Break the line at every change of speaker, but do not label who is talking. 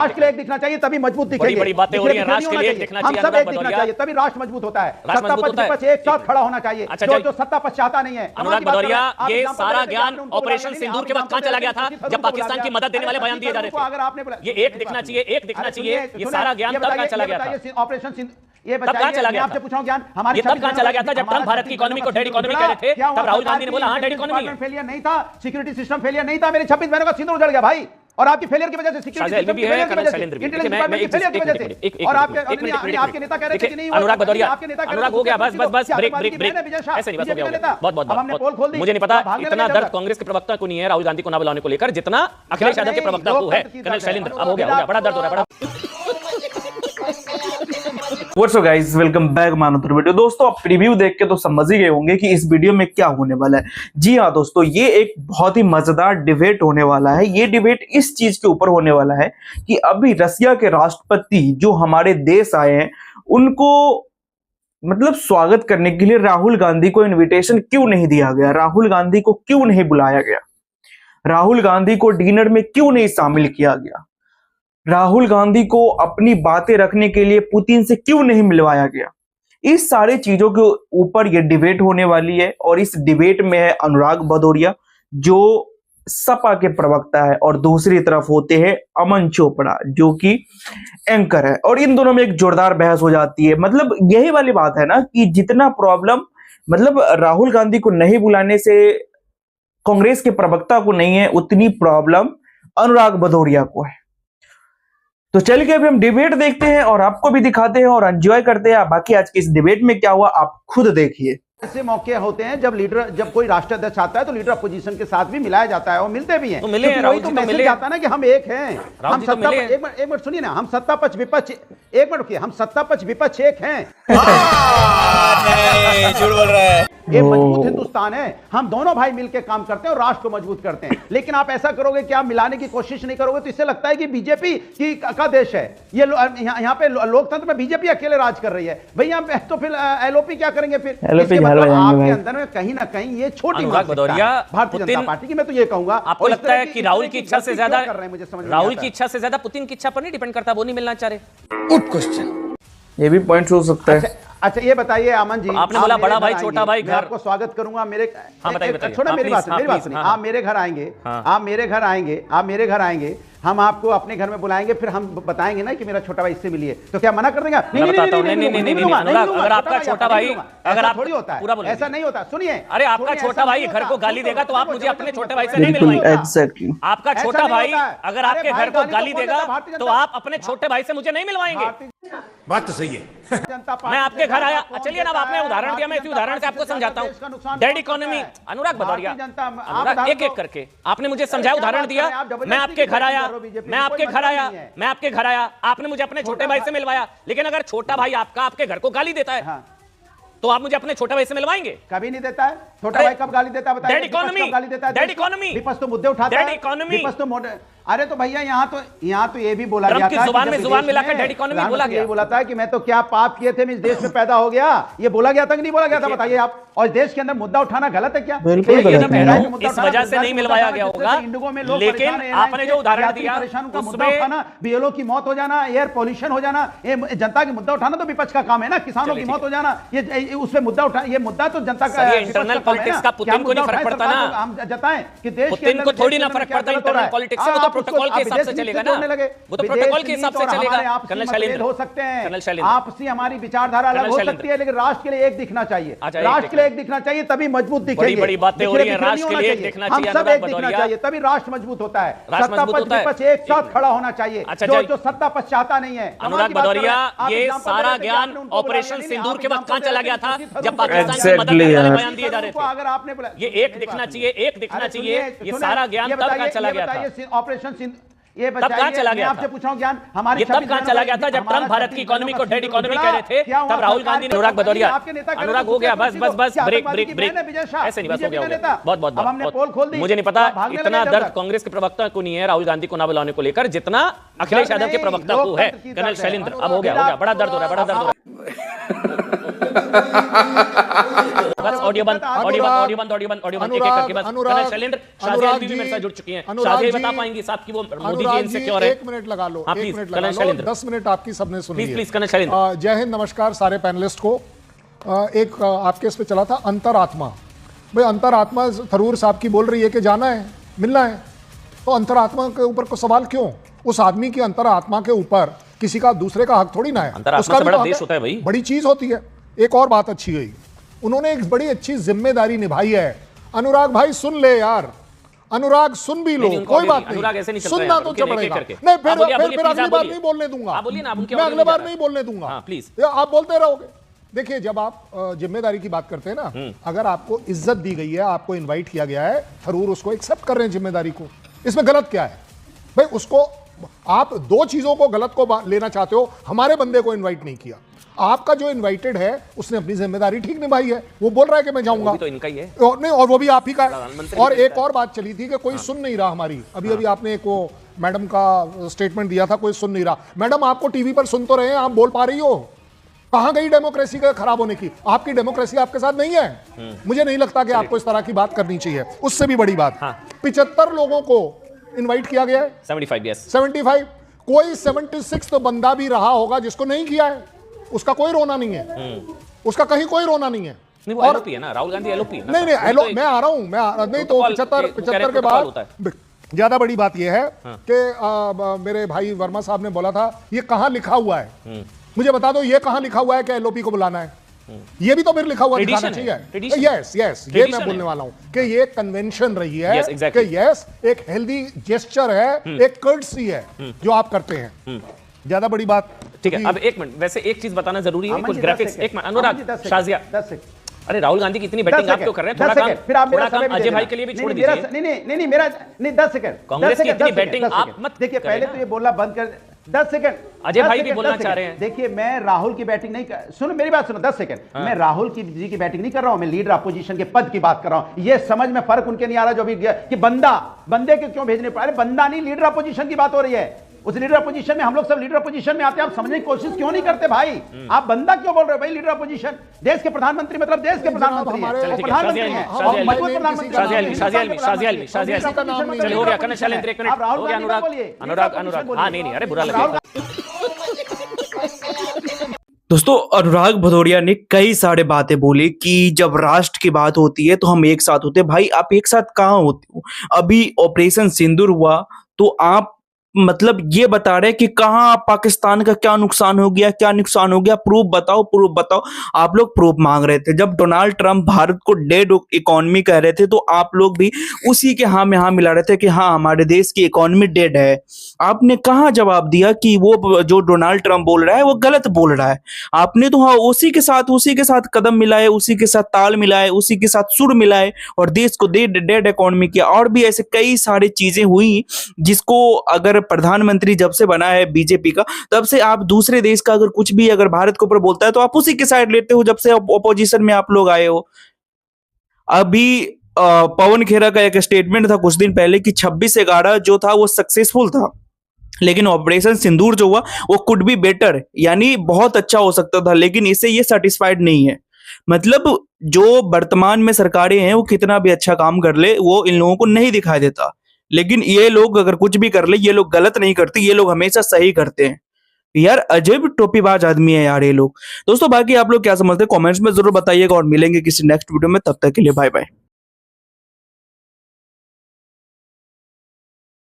राष्ट्र के लिए एक दिखना चाहिए तभी मजबूत दिखेंगे।
बड़ी बातें हो रही हैं, राष्ट्र के लिए एक दिखना चाहिए,
हम सब एक दिखना चाहिए तभी राष्ट्र मजबूत होता है। सत्ता पक्ष विपक्ष एक साथ खड़ा होना चाहिए। जो सत्ता पक्ष चाहता नहीं है।
अनुराग भदौरिया, ये सारा ज्ञान ऑपरेशन सिंदूर के वक्त कहां चला गया था, जब पाकिस्तान की मदद देने वाले बयान दिए जा रहे थे।
अगर आपने
ये एक दिखना चाहिए, एक दिखना चाहिए, ये सारा ज्ञान तब कहां चला गया था?
ऑपरेशन
ये तब कहां चला गया था?
आपसे पूछ रहा हूं ज्ञान हमारी
ये तब कहां चला गया था जब ट्रंप भारत की इकोनॉमी को डेड इकोनॉमी कह रहे थे, तब राहुल गांधी ने बोला हां डेड इकोनॉमी है।
फेलियर नहीं था, सिक्योरिटी सिस्टम फेलियर नहीं था, मेरे 26 महीनों का सिंदूर उजड़ गया भाई। और आपकी फेलियर की वजह से सिक्योरिटी सिस्टम की वजह से इंटेलिजेंस डिपार्टमेंट की फेलियर की वजह से। और आपके नेता कह रहे थे कि नहीं
अनुराग भदौरिया, अनुराग हो गया, बस ब्रेक ऐसे नहीं, बस हो गया, बहुत मुझे नहीं पता इतना दर्द कांग्रेस के प्रवक्ता को नहीं है राहुल गांधी को ना बुलाने को लेकर जितना अखिलेश यादव के प्रवक्ता को है कर्नल शैलेंद्र। अब हो गया, बड़ा दर्द हो रहा है, बड़ा।
What's up guys, welcome back Manav video. दोस्तों आप प्रीव्यू देख के तो समझ ही गए होंगे कि इस वीडियो में क्या होने वाला है। जी हाँ दोस्तों, ये एक बहुत ही मजेदार डिबेट होने वाला है। ये डिबेट इस चीज के ऊपर होने वाला है कि अभी रसिया के राष्ट्रपति जो हमारे देश आए हैं, उनको मतलब स्वागत करने के लिए राहुल गांधी को इनविटेशन क्यों नहीं दिया गया, राहुल गांधी को क्यों नहीं बुलाया गया, राहुल गांधी को डिनर में क्यों नहीं शामिल किया गया, राहुल गांधी को अपनी बातें रखने के लिए पुतिन से क्यों नहीं मिलवाया गया। इस सारी चीजों के ऊपर ये डिबेट होने वाली है। और इस डिबेट में है अनुराग भदौरिया जो सपा के प्रवक्ता है, और दूसरी तरफ होते हैं अमन चोपड़ा जो कि एंकर है। और इन दोनों में एक जोरदार बहस हो जाती है। मतलब यही वाली बात है ना कि जितना प्रॉब्लम मतलब राहुल गांधी को नहीं बुलाने से कांग्रेस के प्रवक्ता को नहीं है, उतनी प्रॉब्लम अनुराग भदौरिया को है। तो चल के अभी हम डिबेट देखते हैं और आपको भी दिखाते हैं और एंजॉय करते हैं। बाकी आज की इस डिबेट में क्या हुआ आप खुद देखिए।
ऐसे मौके होते हैं जब कोई राष्ट्राध्यक्ष आता है तो लीडर अपोजिशन के साथ भी मिलाया जाता है और मिलते भी हैं।
तो मिले हैं,
वही तो मैसेज जाता है ना कि हम एक हैं। हम सत्ता एक मिनट सुनिए ना, हम सत्ता पक्ष विपक्ष एक मिनट रुकिए, हम सत्ता पक्ष विपक्ष एक हैं।
झूठ बोल रहा है।
ये मजबूत हिंदुस्तान है, हम दोनों भाई मिलकर काम करते हैं और राष्ट्र को मजबूत करते हैं। लेकिन आप ऐसा करोगे कि आप मिलाने की कोशिश नहीं करोगे तो इससे लगता है कि बीजेपी का देश है ये। यहाँ पे लोकतंत्र में बीजेपी अकेले राज कर रही है भैया, तो फिर एलओपी क्या करेंगे फिर? आपके अंदर में कहीं ना कहीं ये छोटी भारतीय जनता पार्टी की। मैं तो ये कहूंगा,
आपको लगता है कि राहुल की इच्छा से ज्यादा राहुल की इच्छा से ज्यादा पुतिन की इच्छा पर नहीं डिपेंड करता, वो नहीं मिलना चाह रहे?
गुड क्वेश्चन,
ये भी पॉइंट हो सकता है।
अच्छा ये बताइए अमन जी,
आपने बोला बड़ा भाई छोटा भाई घर,
आपको स्वागत करूंगा मेरे।
हाँ बताइए,
छोड़ा मेरी बात सुनिए। आप मेरे घर आएंगे, आप मेरे घर आएंगे, हम आपको अपने घर में बुलाएंगे, फिर हम बताएंगे ना कि मेरा छोटा भाई इससे मिलिए, तो क्या मना कर देंगे?
नहीं, अगर आपका छोटा भाई अगर आप
थोड़ी होता है, ऐसा नहीं होता। सुनिए,
अरे आपका छोटा भाई घर को गाली देगा तो आप मुझे अपने छोटे भाई से नहीं मिलवाएंगे।
एग्जैक्टली,
आपका छोटा भाई अगर आपके घर को गाली देगा तो आप अपने छोटे भाई से मुझे नहीं मिलवाएंगे।
बात तो सही है।
मैं आपके घर आया, चलिए ना, आपने उदाहरण दिया, मैं इसी उदाहरण से आपको समझाता हूँ। डेड इकोनॉमी, अनुराग भदौरिया, एक एक करके आपने मुझे समझाया, उदाहरण दिया। मैं आपके घर आया, आपने मुझे अपने छोटे भाई से मिलवाया। लेकिन अगर छोटा भाई आपका आपके घर को गाली देता है तो आप मुझे अपने छोटे भाई से मिलवाएंगे?
कभी नहीं देता है। छोटा भाई कब गाली देता है बताइए?
डेड इकोनॉमी,
गाली देता है,
डेड इकोनॉमी,
विपक्ष तो मुद्दे उठाता है,
डेड इकोनॉमी,
विपक्ष तो अरे तो भैया यहाँ तो ये भी बोला गया था,
जुबान में लाकर डेड इकोनॉमी बोला गया।
ये बोला था कि मैं तो क्या पाप किए थे मैं इस देश में पैदा हो गया, ये बोला गया था कि नहीं बोला गया था? बताइए आप। और इस देश के अंदर मुद्दा उठाना गलत है क्या?
इस वजह से नहीं मिलवाया गया होगा। लेकिन आपने जो उदाहरण दिया
उसमें बीएलओ की मौत हो जाना, एयर पॉल्यूशन हो जाना, ये जनता की मुद्दा उठाना तो विपक्ष का काम है ना। किसानों की मौत हो जाना, ये उसमें मुद्दा उठा, ये मुद्दा तो जनता का
इंटरनल पॉलिटिक्स का पुतिन को नहीं फर्क पड़ता ना।
हम जताएं कि देश
पुतिन को थोड़ी ना फर्क पड़ता इंटरनल पॉलिटिक्स से, वो तो प्रोटोकॉल के हिसाब से चलेगा ना, वो तो प्रोटोकॉल के हिसाब से चलेगा। कर्नल शैलेंद्र
हो सकते हैं, आपसी हमारी विचारधारा अलग हो सकती है, लेकिन राष्ट्र के लिए एक दिखना चाहिए। राष्ट्र के लिए एक दिखना चाहिए तभी मजबूत दिखेंगे।
बड़ी बातें हो रही हैं, राष्ट्र के लिए एक दिखना चाहिए,
हम सब एक दिखना चाहिए तभी राष्ट्र मजबूत होता है। सत्ता पक्ष विपक्ष एक साथ खड़ा होना चाहिए। जो सत्ता पक्ष चाहता नहीं है।
अनुराग भदौरिया, ये सारा ज्ञान ऑपरेशन सिंदूर के वक्त कहां चला गया था, जब पाकिस्तान की मदद करने वाले बयान दिए जा रहे थे?
अगर आपने
ये एक दिखना चाहिए, एक दिखना चाहिए, ये सारा ज्ञान तब कहां चला गया था?
ऑपरेशन ये
तब कहां चला गया?
आपसे पूछ रहा हूं ज्ञान हमारे
तब कहां चला गया था जब ट्रंप भारत की इकोनॉमी को डेड इकोनॉमी कह रहे थे, तब राहुल गांधी ने। अनुराग भदौरिया, अनुराग हो गया, बस ब्रेक ऐसे नहीं, बस हो गया, बहुत मुझे नहीं पता इतना दर्द कांग्रेस के प्रवक्ता को नहीं है राहुल गांधी को ना बुलाने को लेकर जितना अखिलेश यादव के प्रवक्ता को है कर्नल शैलेंद्र। अब हो गया, बड़ा दर्द हो रहा है, बड़ा दर्द हो रहा है बस। ऑडियो बंद एक एक करके बस। कर्नल शैलेंद्र, शाजिया भी मेरे साथ जुड़ चुकी हैं। शाजिया बता पाएंगे साहब की वो मोदी जी इनसिक्योर है।
1 मिनट लगा लो,
हाँ,
1
प्लीज,
मिनट
कर्नल
लगा लो,
शैलेंद्र।
10 मिनट आपकी सबने सुनी है।
Please colonel Shailendra.
जय हिंद, नमस्कार सारे पैनलिस्ट को। एक आपके इस पे चला था अंतरात्मा। भाई अंतरात्मा थरूर साहब की बोल रही है कि जाना है, मिलना है, तो अंतरात्मा के ऊपर को सवाल क्यों? उस आदमी की अंतरात्मा के ऊपर किसी का दूसरे का हक थोड़ी ना है।
अंतरात्मा से बड़ा देश होता है भाई।
बड़ी चीज होती है। एक और बात अच्छी गई, उन्होंने एक बड़ी अच्छी जिम्मेदारी निभाई है। अनुराग भाई सुन ले यार, अनुराग सुन भी लो, कोई बात नहीं, सुनना तो पड़ेगा। नहीं फिर अगली बार नहीं बोलने दूंगा, मैं अगली बार नहीं बोलने दूंगा,
प्लीज
आप बोलते रहोगे। देखिए जब आप जिम्मेदारी की बात करते हैं ना, अगर आपको इज्जत दी गई है, आपको इनवाइट किया गया है, थरूर उसको एक्सेप्ट कर रहे हैं जिम्मेदारी को, इसमें गलत क्या है भाई? उसको आप दो चीजों को गलत को लेना चाहते हो। हमारे बंदे को इनवाइट नहीं किया, आपका जो इनवाइटेड है उसने अपनी जिम्मेदारी ठीक निभाई है, वो बोल रहा है कि मैं जाऊंगा,
तो इनका ही है।
नहीं, और वो भी आप ही का है। और एक और बात चली थी कि कोई सुन नहीं रहा हमारी, अभी आपने एक वो मैडम का स्टेटमेंट दिया था, कोई सुन नहीं रहा। मैडम आपको टीवी पर सुन तो रहे हैं, आप बोल पा रही हो? कहां गई डेमोक्रेसी का खराब होने की? आपकी डेमोक्रेसी आपके साथ नहीं है। मुझे नहीं लगता कि आपको इस तरह की बात करनी चाहिए। उससे भी बड़ी बात, 75 लोगों को इनवाइट किया गया है, 75। कोई 76 तो बंदा भी रहा होगा जिसको नहीं किया है, उसका कोई रोना नहीं है, उसका कहीं कोई रोना नहीं है।
और है ना, राहुल गांधी एलओपी
नहीं मैं आ रहा हूं, नहीं तो 75 के बाद ज्यादा बड़ी बात यह है कि मेरे भाई वर्मा साहब ने बोला था ये कहां लिखा हुआ है, मुझे बता दो ये कहां लिखा हुआ है कि एलओपी को बुलाना है? ये भी तो फिर लिखा हुआ दिखाना चाहिए। यस ये मैं बोलने वाला हूं कि ये कन्वेंशन रही है कि यस एक हेल्दी जेस्चर है, एक कर्टसी है जो आप करते हैं। ज्यादा बड़ी बात
ठीक है। अब एक मिनट, वैसे एक चीज बताना जरूरी है, कुछ ग्राफिक्स। एक मिनट अनुराग, शाजिया, अरे राहुल गांधी की इतनी बैटिंग आप क्यों कर रहे हैं? थोड़ा काम फिर आप मेरा काम अजय भाई के लिए भी छोड़ दीजिए।
नहीं मेरा नहीं 10 सेकंड,
कांग्रेस की इतनी बैटिंग आप मत
देखिए, पहले तो ये बोलना बंद कर। 10 सेकंड,
अजय भाई भी बोलना चाह रहे हैं।
देखिए मैं राहुल की बैटिंग नहीं सुनो मेरी बात सुनो, 10 सेकंड। मैं राहुल जी की बैटिंग नहीं कर रहा हूं, मैं लीडर अपोजिशन के पद की बात कर रहा हूं। ये समझ में फर्क उनके नहीं आ रहा जो भी कि बंदे के क्यों भेजने पड़े। बंदा नहीं, लीडर अपोजिशन की बात हो रही है। उस लीडर अपोजिशन में हम लोग सब लीडर अपोजिशन में आते हैं, आप समझने की कोशिश क्यों नहीं करते भाई? आप बंदा क्यों बोल रहे हो भाई? लीडर अपोजिशन, देश के प्रधानमंत्री, मतलब देश के प्रधानमंत्री हैं, प्रधानमंत्री हैं,
चलो हो गया। कर्नल शैलेंद्र एक मिनट हो गया। अनुराग हाँ नहीं अरे बुरा लगा।
दोस्तों अनुराग भदौरिया ने कई सारे बातें बोली कि जब राष्ट्र की बात होती है तो हम एक साथ होते हैं। भाई आप एक साथ कहाँ होते हो? अभी ऑपरेशन सिंदूर हुआ तो आप मतलब ये बता रहे कि कहाँ पाकिस्तान का क्या नुकसान हो गया, क्या नुकसान हो गया, प्रूफ बताओ। आप लोग प्रूफ मांग रहे थे। जब डोनाल्ड ट्रंप भारत को डेड इकोनॉमी कह रहे थे तो आप लोग भी उसी के हाँ में हाँ मिला रहे थे कि हाँ हमारे देश की इकोनॉमी डेड है। आपने कहाँ जवाब दिया कि वो जो डोनाल्ड ट्रंप बोल रहा है वो गलत बोल रहा है? आपने तो हाँ उसी के साथ कदम मिलाए, उसी के साथ ताल मिलाए, उसी के साथ सुर मिलाए और देश को डेड इकोनॉमी किया। और भी ऐसे कई सारी चीजें हुई जिसको अगर प्रधानमंत्री जब से बना है बीजेपी का, तब से आप दूसरे देश का अगर कुछ भी अगर भारत के ऊपर बोलता है तो आप उसी के साइड लेते हो जब से ऑपोजिशन में आप लोग आए हो। अभी पवन खेरा का एक स्टेटमेंट था कुछ दिन पहले कि 26/11 जो था वो सक्सेसफुल था, लेकिन ऑपरेशन सिंदूर जो हुआ वो कुड बी बेटर, यानी बहुत अच्छा हो सकता था, लेकिन इससे ये सेटिस्फाइड नहीं है। मतलब जो वर्तमान में सरकारें हैं वो कितना भी अच्छा काम कर ले वो इन लोगों को नहीं दिखाई देता, लेकिन ये लोग अगर कुछ भी कर ले ये लोग गलत नहीं करते, ये लोग हमेशा सही करते हैं। यार अजब टोपीबाज आदमी है यार ये लोग। दोस्तों बाकी आप लोग क्या समझते हैं कमेंट्स में जरूर बताइएगा और मिलेंगे किसी नेक्स्ट वीडियो में, तब तक के लिए बाय बाय।